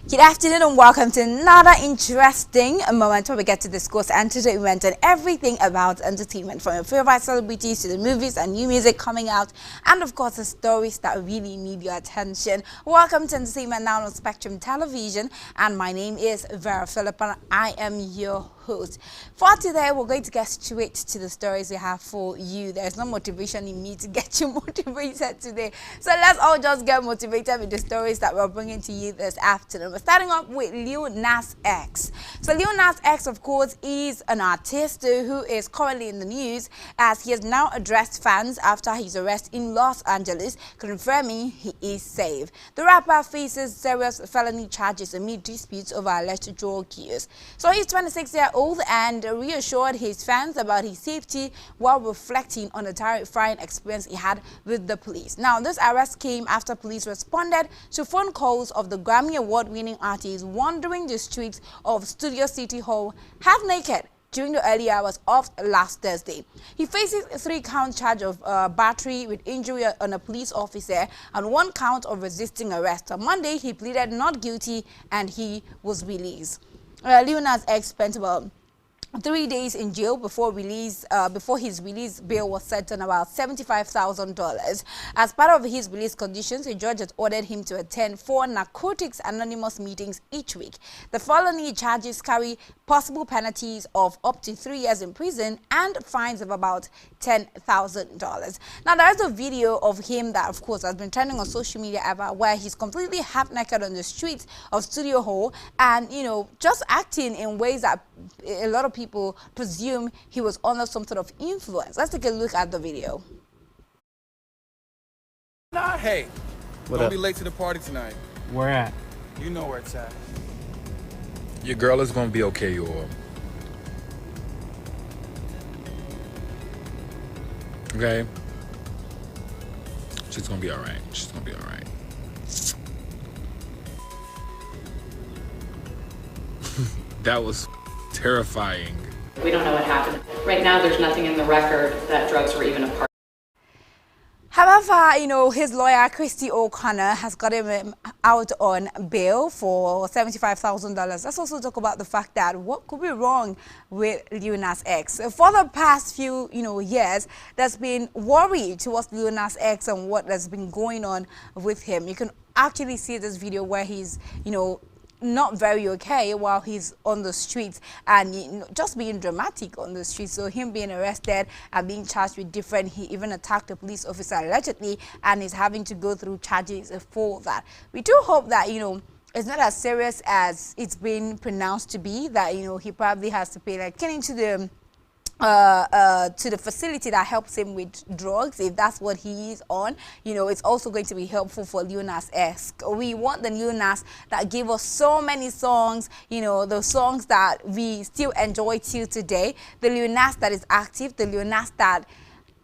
Good afternoon and welcome to another interesting moment where we get to discuss entertainment and everything about entertainment, from your favorite celebrities to the movies and new music coming out, and of course the stories that really need your attention. Welcome to Entertainment Now on Spectrum Television, and my name is Vera Philip and I am your host. For today, we're going to get straight to the stories we have for you. There's no motivation in me to get you motivated today, so let's all just get motivated with the stories that we're bringing to you this afternoon. We're starting off with Lil Nas X. So Lil Nas X, of course, is an artist who is currently in the news as he has now addressed fans after his arrest in Los Angeles, confirming he is safe. The rapper faces serious felony charges amid disputes over alleged drug use. So he's 26-year-old and reassured his fans about his safety while reflecting on the terrifying experience he had with the police. Now, this arrest came after police responded to phone calls of the Grammy Award-winning artist wandering the streets of Studio City Hall half naked during the early hours of last Thursday. He faces a 3-count charge of battery with injury on a police officer and 1 count of resisting arrest. On Monday, he pleaded not guilty and he was released. Lil Nas X spent about 3 days in jail before his release bail was set on about $75,000. As part of his release conditions, a judge has ordered him to attend 4 Narcotics Anonymous meetings each week. The felony charges carry possible penalties of up to 3 years in prison and fines of about $10,000. Now, there is a video of him that, of course, has been trending on social media ever, where he's completely half naked on the streets of Studio Hall and, you know, just acting in ways that a lot of people presume he was under some sort of influence. Let's take a look at the video. Nah, hey, don't be late to the party tonight. Where at? You know where it's at. Your girl is gonna be okay, or okay? She's gonna be all right. She's gonna be all right. That was terrifying. We don't know what happened. Right now, there's nothing in the record that drugs were even a part. However, you know, his lawyer, Christy O'Connor, has got him out on bail for $75,000. Let's also talk about the fact that what could be wrong with Lil Nas X. For the past few, years, there's been worry towards Lil Nas X and what has been going on with him. You can actually see this video where he's, not very okay while he's on the streets and just being dramatic on the streets. So him being arrested and being charged with he even attacked a police officer allegedly and is having to go through charges for that. We do hope that, it's not as serious as it's been pronounced to be, that, he probably has to pay like getting to the facility that helps him with drugs, if that's what he is on. It's also going to be helpful for Lil Nas X. We want the Lil Nas that gave us so many songs, the songs that we still enjoy till today. The Lil Nas that is active, the Lil Nas that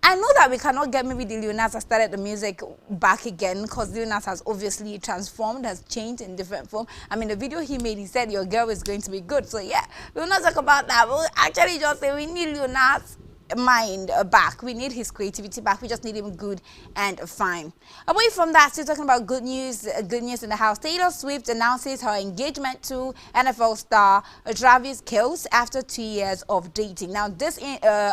I know that we cannot get maybe the Lil Nas that started the music back again, because Lil Nas has obviously transformed, has changed in different form. I mean, the video he made, he said your girl is going to be good. So yeah, we'll not talk about that. We'll actually just say we need Lil Nas mind back. We need his creativity back. We just need him good and fine. Away from that, still talking about good news in the house. Taylor Swift announces her engagement to NFL star Travis Kelce after 2 years of dating. Now, this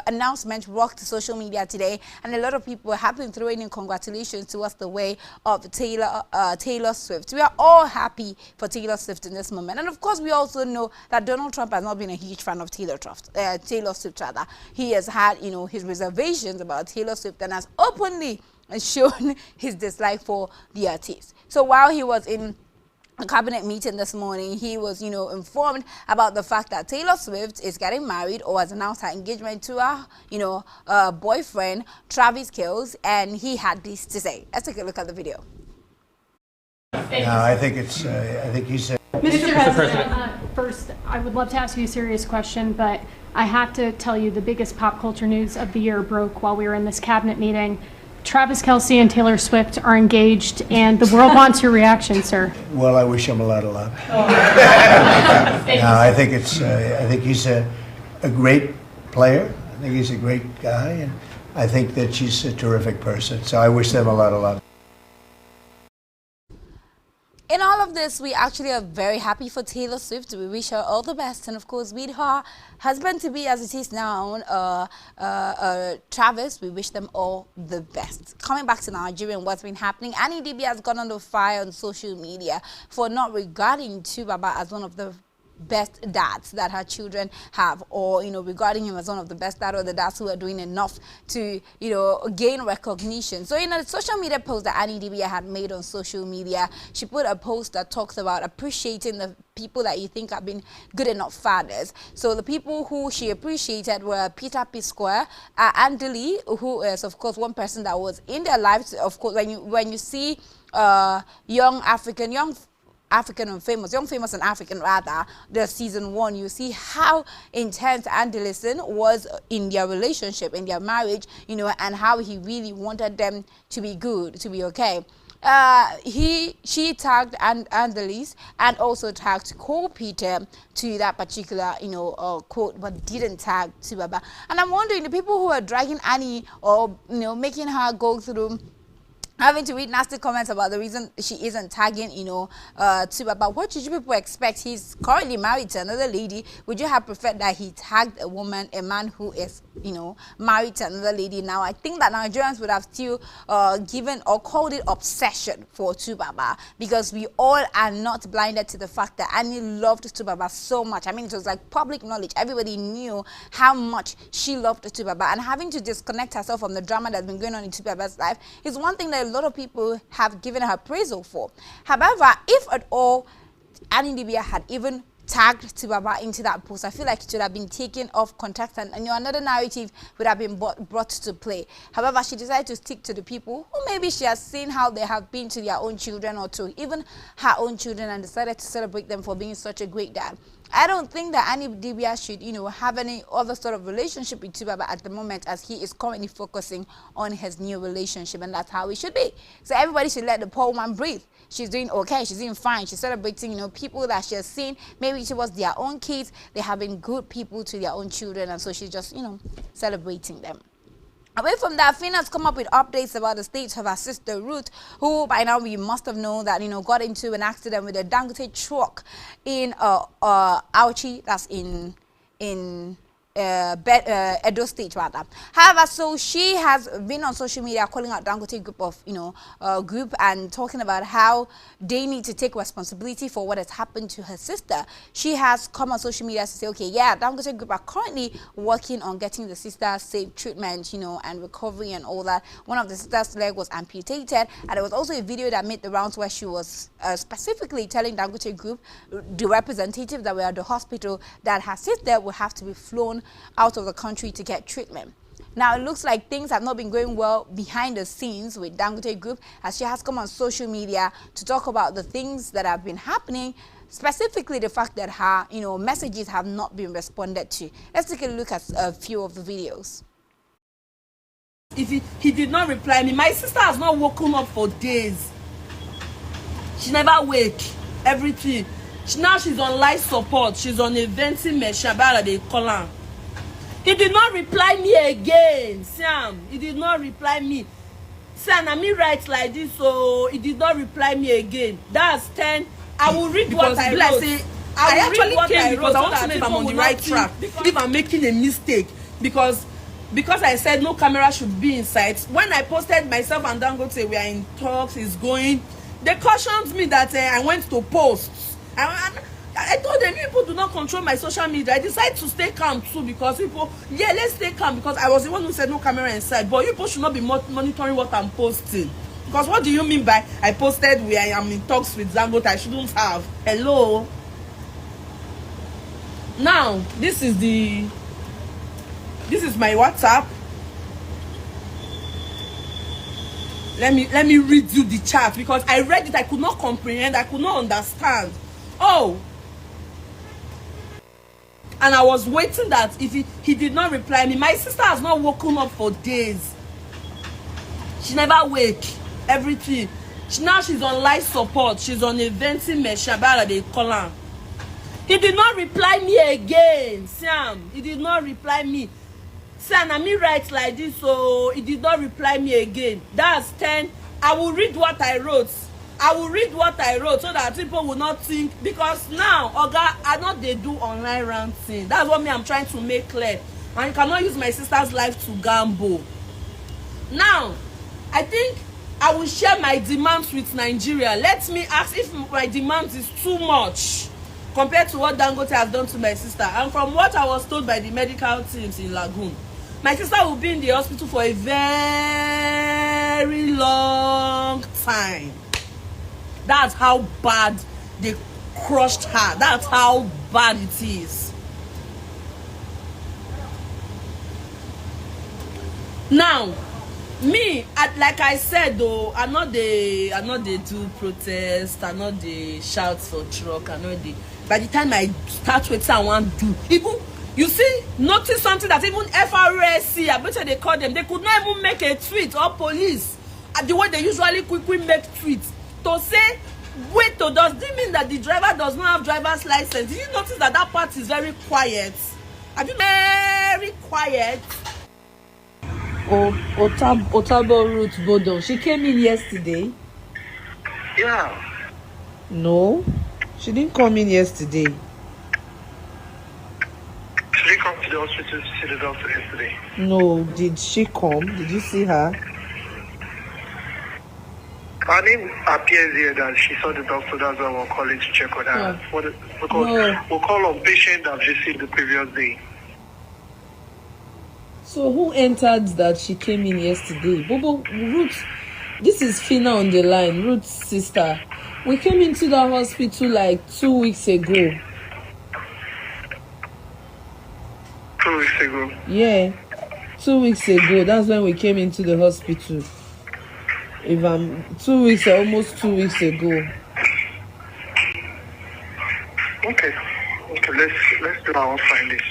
announcement rocked social media today, and a lot of people have been throwing in congratulations towards the way of Taylor Swift. We are all happy for Taylor Swift in this moment, and of course, we also know that Donald Trump has not been a huge fan of Taylor Swift. Rather, he has had his reservations about Taylor Swift and has openly shown his dislike for the artist. So while he was in a cabinet meeting this morning, he was informed about the fact that Taylor Swift is getting married, or has announced her engagement to her boyfriend Travis Kelce, and he had this to say. Let's take a look at the video. No, I think he said. Mr. President, first, I would love to ask you a serious question, but I have to tell you the biggest pop culture news of the year broke while we were in this cabinet meeting. Travis Kelce and Taylor Swift are engaged, and the world wants your reaction, sir. Well, I wish him a lot of luck. No, I think he's a great player. I think he's a great guy, and I think that she's a terrific person. So I wish them a lot of luck. In all of this, we actually are very happy for Taylor Swift. We wish her all the best. And of course, with her husband-to-be as it is now, Travis, we wish them all the best. Coming back to Nigeria and what's been happening, Idibia has gone under fire on social media for not regarding Tubaba as one of the best dads that her children have, or regarding him as one of the best dads, or the dads who are doing enough to gain recognition. So in a social media post that Idibia had made on social media, she put a post that talks about appreciating the people that you think have been good enough fathers. So the people who she appreciated were Peter P. Square, Andeli, who is of course one person that was in their lives. Of course, when you see young famous and African rather, the season 1, you see how intense Andelison was in their relationship, in their marriage, and how he really wanted them to be good, to be okay. She tagged Andelis and also tagged Cole Peter to that particular quote, but didn't tag Tubaba. And I'm wondering, the people who are dragging Annie or making her go through having to read nasty comments about the reason she isn't tagging, Tubaba. What did you people expect? He's currently married to another lady. Would you have preferred that he tagged a man who is, married to another lady? Now, I think that Nigerians would have still given or called it obsession for Tubaba, because we all are not blinded to the fact that Annie loved Tubaba so much. I mean, it was like public knowledge. Everybody knew how much she loved Tubaba, and having to disconnect herself from the drama that's been going on in Tubaba's life is one thing that a lot of people have given her appraisal for. However, if at all Idibia had even tagged Tubaba into that post, I feel like it should have been taken off context, and another narrative would have been brought to play. However, she decided to stick to the people who maybe she has seen how they have been to their own children, or to even her own children, and decided to celebrate them for being such a great dad. I don't think that Idibia should, have any other sort of relationship with Tubaba at the moment, as he is currently focusing on his new relationship, and that's how it should be. So everybody should let the poor woman breathe. She's doing okay. She's doing fine. She's celebrating, people that she has seen. Maybe it was their own kids. They have been good people to their own children, and so she's just, celebrating them. Away from that, Phyna has come up with updates about the state of her sister Ruth, who by now we must have known that got into an accident with a Dangote truck in Auchi, that's in Edo State rather. However, so she has been on social media calling out Dangote Group of group and talking about how they need to take responsibility for what has happened to her sister. She has come on social media to say, okay, yeah, Dangote Group are currently working on getting the sister safe treatment, and recovery and all that. One of the sister's leg was amputated, and there was also a video that made the rounds where she was specifically telling Dangote Group, the representative that were at the hospital, that her sister would have to be flown out of the country to get treatment. Now, it looks like things have not been going well behind the scenes with Dangote Group, as she has come on social media to talk about the things that have been happening, specifically the fact that her messages have not been responded to. Let's take a look at a few of the videos. If he did not reply me, my sister has not woken up for days. She never wake. Everything. Now she's on life support. She's on a venting machine. They call her. He did not reply me again, Sam. He did not reply me. Sam, I mean right like this, so he did not reply me again. That's 10. I will read because what I wrote. I actually came because I want to know if I'm on the right track. If I'm making a mistake. Because I said no camera should be in sight. When I posted myself and Dangote, we are in talks, is going. They cautioned me that I went to posts. I told them, people do not control my social media. I decided to stay calm too, because people, let's stay calm, because I was the one who said no camera inside. But people should not be monitoring what I'm posting. Because what do you mean by I posted where I am in talks with Dangote? I shouldn't have. Hello? Now, this is my WhatsApp. Let me read you the chat, because I read it, I could not comprehend, I could not understand. Oh, and I was waiting that if he did not reply me. My sister has not woken up for days. She never wake. Everything. Now she's on life support. She's on a venting machine. They call her. He did not reply me again, Sam. He did not reply me. Sam, I mean right like this, so he did not reply me again. That's 10. I will read what I wrote. I will read what I wrote so that people will not think, because now, Oga, I know they do online ranting. That's what I'm trying to make clear. And you cannot use my sister's life to gamble. Now, I think I will share my demands with Nigeria. Let me ask if my demands is too much compared to what Dangote has done to my sister. And from what I was told by the medical teams in Lagoon, my sister will be in the hospital for a very long time. That's how bad they crushed her. That's how bad it is. Now, me, like I said though, I know they do protest, I know they shout for truck, I know they. By the time I start with someone do, even you see, notice something that even FRSC, I bet you they call them, they could not even make a tweet, or police, the way they usually quickly make tweets to say, wait, does this mean that the driver does not have driver's license? Did you notice that that part is very quiet? Have you very quiet? Otabo Ruth Bodo, she came in yesterday. Yeah. No, she didn't come in yesterday. She didn't come to the hospital to see the doctor yesterday. No, did she come? Did you see her? Her name appears here that she saw the doctor. That's why we're calling to check on her. Because we'll call on patient that she seen the previous day. So who entered that she came in yesterday? Bobo, Ruth, this is Phyna on the line, Ruth's sister. We came into the hospital like 2 weeks ago. 2 weeks ago? Yeah, 2 weeks ago. That's when we came into the hospital. If I'm 2 weeks, almost 2 weeks ago. Okay, let's do our find this.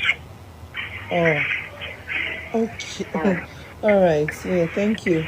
Oh. Okay. All right. Yeah, thank you.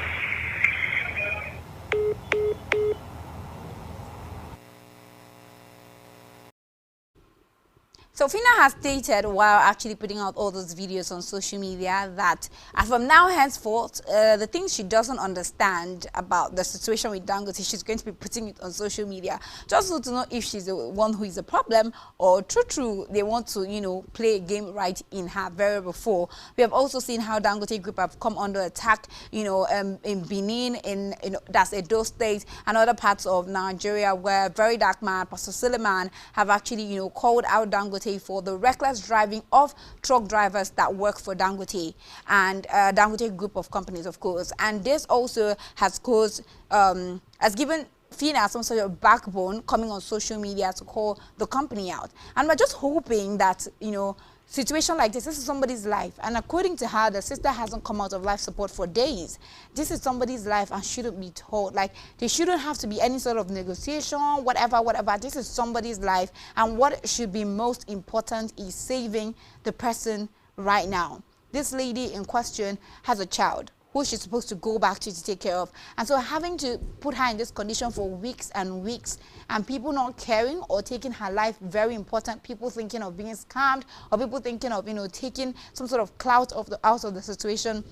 So Phyna has stated while actually putting out all those videos on social media that as from now henceforth, the things she doesn't understand about the situation with Dangote, she's going to be putting it on social media just so to know if she's the one who is a problem or true they want to, you know, play a game right in her very before. We have also seen how Dangote Group have come under attack, you know, in Benin, in that's Edo State and other parts of Nigeria where very dark man, Pastor Suleiman, have actually, you know, called out Dangote for the reckless driving of truck drivers that work for Dangote and Dangote Group of companies, of course. And this also has caused, has given Phyna some sort of backbone coming on social media to call the company out. And we're just hoping that, you know, situation like this is somebody's life, and according to her, the sister hasn't come out of life support for days. This is somebody's life and shouldn't be told. Like, there shouldn't have to be any sort of negotiation, whatever. This is somebody's life, and what should be most important is saving the person right now. This lady in question has a child who she's supposed to go back to take care of. And so having to put her in this condition for weeks and weeks, and people not caring or taking her life very important, people thinking of being scammed, or people thinking of, you know, taking some sort of clout out of the situation,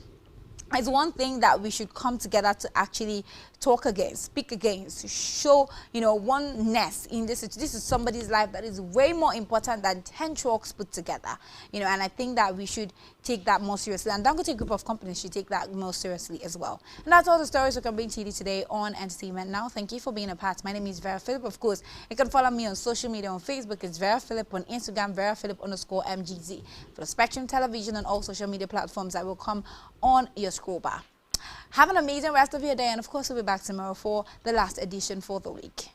is one thing that we should come together to actually talk against, speak against, show, you know, oneness in this. This is somebody's life that is way more important than 10 trucks put together, you know, and I think that we should take that more seriously, and Dangote Group of companies should take that more seriously as well. And that's all the stories we can bring to you today on Entertainment Now. Thank you for being a part. My name is Vera Philip. Of course, you can follow me on social media. On Facebook, it's Vera Philip. On Instagram, VeraPhilip_MGZ. For the Spectrum Television and all social media platforms that will come on your scroll bar. Have an amazing rest of your day, and of course, we'll be back tomorrow for the last edition for the week.